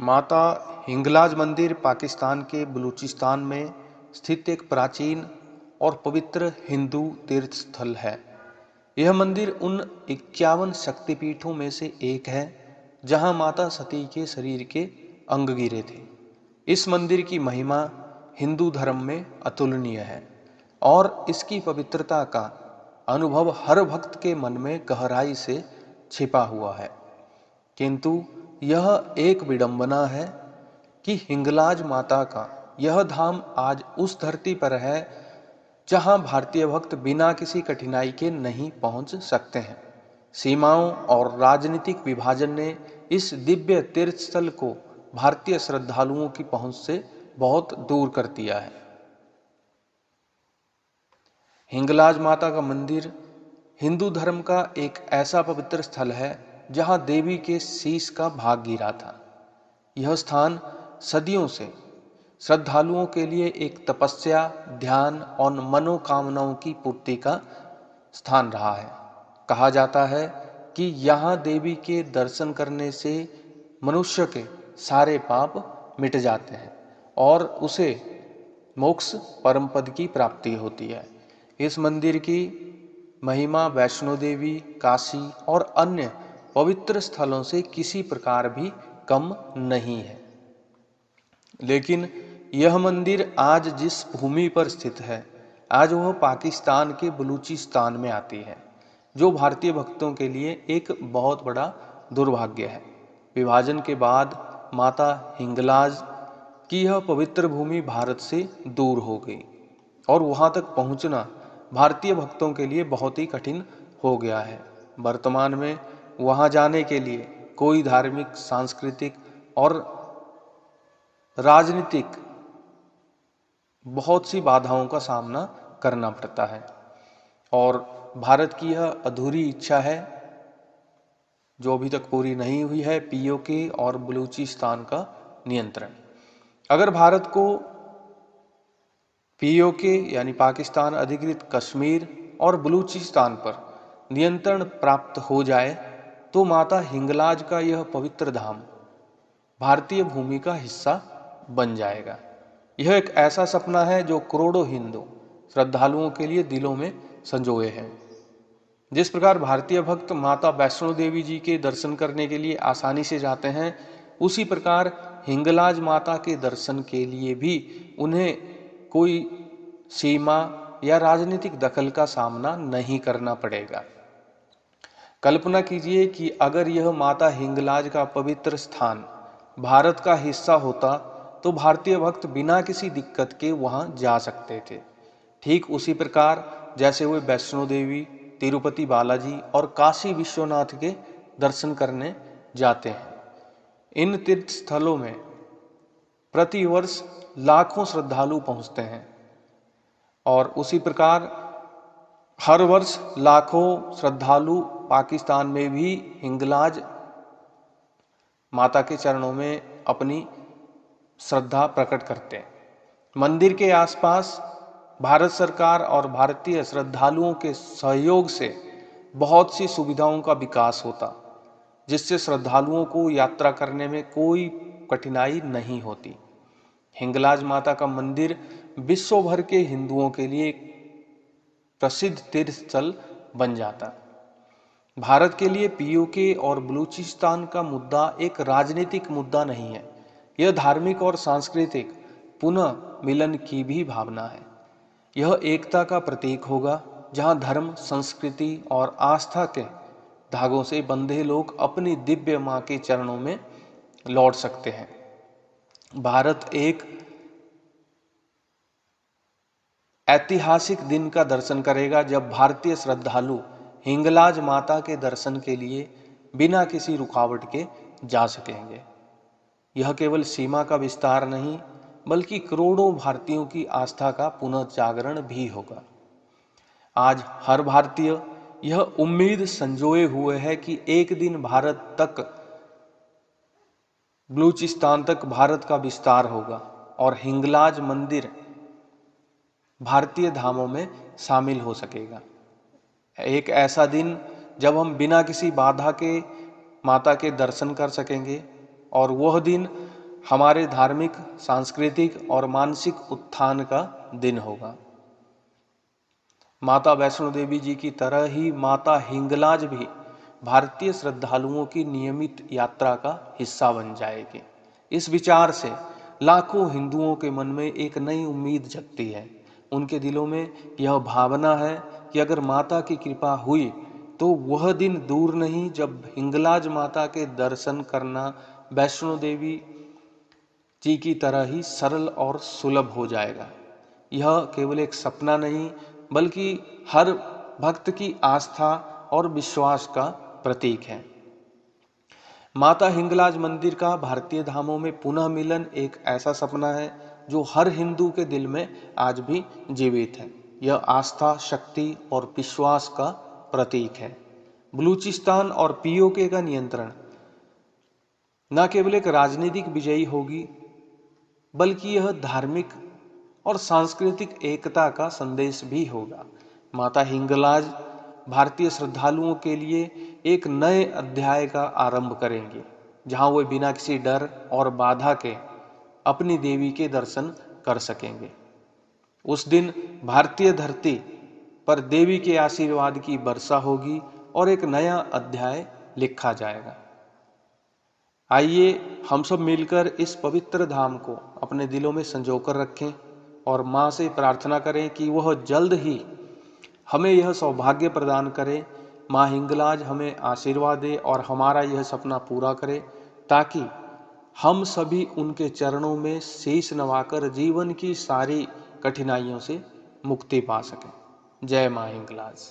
माता हिंगलाज मंदिर पाकिस्तान के बलूचिस्तान में स्थित एक प्राचीन और पवित्र हिंदू तीर्थ स्थल है। यह मंदिर उन 51 शक्तिपीठों में से एक है जहां माता सती के शरीर के अंग गिरे थे। इस मंदिर की महिमा हिंदू धर्म में अतुलनीय है और इसकी पवित्रता का अनुभव हर भक्त के मन में गहराई से छिपा हुआ है। किंतु यह एक विडंबना है कि हिंगलाज माता का यह धाम आज उस धरती पर है जहां भारतीय भक्त बिना किसी कठिनाई के नहीं पहुंच सकते हैं। सीमाओं और राजनीतिक विभाजन ने इस दिव्य तीर्थ स्थल को भारतीय श्रद्धालुओं की पहुंच से बहुत दूर कर दिया है। हिंगलाज माता का मंदिर हिंदू धर्म का एक ऐसा पवित्र स्थल है जहां देवी के शीश का भाग गिरा था। यह स्थान सदियों से श्रद्धालुओं के लिए एक तपस्या, ध्यान और मनोकामनाओं की पूर्ति का स्थान रहा है। कहा जाता है कि यहाँ देवी के दर्शन करने से मनुष्य के सारे पाप मिट जाते हैं और उसे मोक्ष परम पद की प्राप्ति होती है। इस मंदिर की महिमा वैष्णो देवी, काशी और अन्य पवित्र स्थलों से किसी प्रकार भी कम नहीं है। लेकिन यह मंदिर आज जिस भूमि पर स्थित है, आज वह पाकिस्तान के बलूचिस्तान में आती है, जो भारतीय भक्तों के लिए एक बहुत बड़ा दुर्भाग्य है। विभाजन के बाद माता हिंगलाज की यह पवित्र भूमि भारत से दूर हो गई और वहां तक पहुंचना भारतीय भक्तों के लिए बहुत ही कठिन हो गया है। वर्तमान में वहां जाने के लिए कोई धार्मिक, सांस्कृतिक और राजनीतिक बहुत सी बाधाओं का सामना करना पड़ता है और भारत की यह अधूरी इच्छा है जो अभी तक पूरी नहीं हुई है, पीओके और बलूचिस्तान का नियंत्रण। अगर भारत को पीओके यानी पाकिस्तान अधिकृत कश्मीर और बलूचिस्तान पर नियंत्रण प्राप्त हो जाए तो माता हिंगलाज का यह पवित्र धाम भारतीय भूमि का हिस्सा बन जाएगा। यह एक ऐसा सपना है जो करोड़ों हिंदू श्रद्धालुओं के लिए दिलों में संजोए है। जिस प्रकार भारतीय भक्त माता वैष्णो देवी जी के दर्शन करने के लिए आसानी से जाते हैं, उसी प्रकार हिंगलाज माता के दर्शन के लिए भी उन्हें कोई सीमा या राजनीतिक दखल का सामना नहीं करना पड़ेगा। कल्पना कीजिए कि अगर यह माता हिंगलाज का पवित्र स्थान भारत का हिस्सा होता तो भारतीय भक्त बिना किसी दिक्कत के वहां जा सकते थे। ठीक उसी प्रकार जैसे वे वैष्णो देवी, तिरुपति बालाजी और काशी विश्वनाथ के दर्शन करने जाते हैं। इन तीर्थ स्थलों में प्रतिवर्ष लाखों श्रद्धालु पहुंचते हैं और उसी प्रकार हर वर्ष लाखों श्रद्धालु पाकिस्तान में भी हिंगलाज माता के चरणों में अपनी श्रद्धा प्रकट करते हैं। मंदिर के आसपास भारत सरकार और भारतीय श्रद्धालुओं के सहयोग से बहुत सी सुविधाओं का विकास होता, जिससे श्रद्धालुओं को यात्रा करने में कोई कठिनाई नहीं होती। हिंगलाज माता का मंदिर विश्व भर के हिंदुओं के लिए एक प्रसिद्ध तीर्थ स्थल बन जाता। भारत के लिए पीओके और बलूचिस्तान का मुद्दा एक राजनीतिक मुद्दा नहीं है, यह धार्मिक और सांस्कृतिक पुनः मिलन की भी भावना है। यह एकता का प्रतीक होगा जहां धर्म, संस्कृति और आस्था के धागों से बंधे लोग अपनी दिव्य मां के चरणों में लौट सकते हैं। भारत एक ऐतिहासिक दिन का दर्शन करेगा जब भारतीय श्रद्धालु हिंगलाज माता के दर्शन के लिए बिना किसी रुकावट के जा सकेंगे। यह केवल सीमा का विस्तार नहीं बल्कि करोड़ों भारतीयों की आस्था का पुनर्जागरण भी होगा। आज हर भारतीय यह उम्मीद संजोए हुए है कि एक दिन भारत तक, बलूचिस्तान तक भारत का विस्तार होगा और हिंगलाज मंदिर भारतीय धामों में शामिल हो सकेगा। एक ऐसा दिन जब हम बिना किसी बाधा के माता के दर्शन कर सकेंगे और वह दिन हमारे धार्मिक, सांस्कृतिक और मानसिक उत्थान का दिन होगा। माता वैष्णो देवी जी की तरह ही माता हिंगलाज भी भारतीय श्रद्धालुओं की नियमित यात्रा का हिस्सा बन जाएगी। इस विचार से लाखों हिंदुओं के मन में एक नई उम्मीद जगती है। उनके दिलों में यह भावना है कि अगर माता की कृपा हुई तो वह दिन दूर नहीं जब हिंगलाज माता के दर्शन करना वैष्णो देवी जी की तरह ही सरल और सुलभ हो जाएगा। यह केवल एक सपना नहीं बल्कि हर भक्त की आस्था और विश्वास का प्रतीक है। माता हिंगलाज मंदिर का भारतीय धामों में पुनः मिलन एक ऐसा सपना है जो हर हिंदू के दिल में आज भी जीवित है। यह आस्था, शक्ति और विश्वास का प्रतीक है। बलूचिस्तान और पीओके का नियंत्रण न केवल एक राजनीतिक विजयी होगी बल्कि यह धार्मिक और सांस्कृतिक एकता का संदेश भी होगा। माता हिंगलाज भारतीय श्रद्धालुओं के लिए एक नए अध्याय का आरंभ करेंगे, जहां वे बिना किसी डर और बाधा के अपनी देवी के दर्शन कर सकेंगे। उस दिन भारतीय धरती पर देवी के आशीर्वाद की वर्षा होगी और एक नया अध्याय लिखा जाएगा। आइए हम सब मिलकर इस पवित्र धाम को अपने दिलों में संजोकर रखें और माँ से प्रार्थना करें कि वह जल्द ही हमें यह सौभाग्य प्रदान करे। माँ हिंगलाज हमें आशीर्वाद दे और हमारा यह सपना पूरा करे, ताकि हम सभी उनके चरणों में शीश नवाकर जीवन की सारी कठिनाइयों से मुक्ति पा सकें। जय माँ हिंगलाज।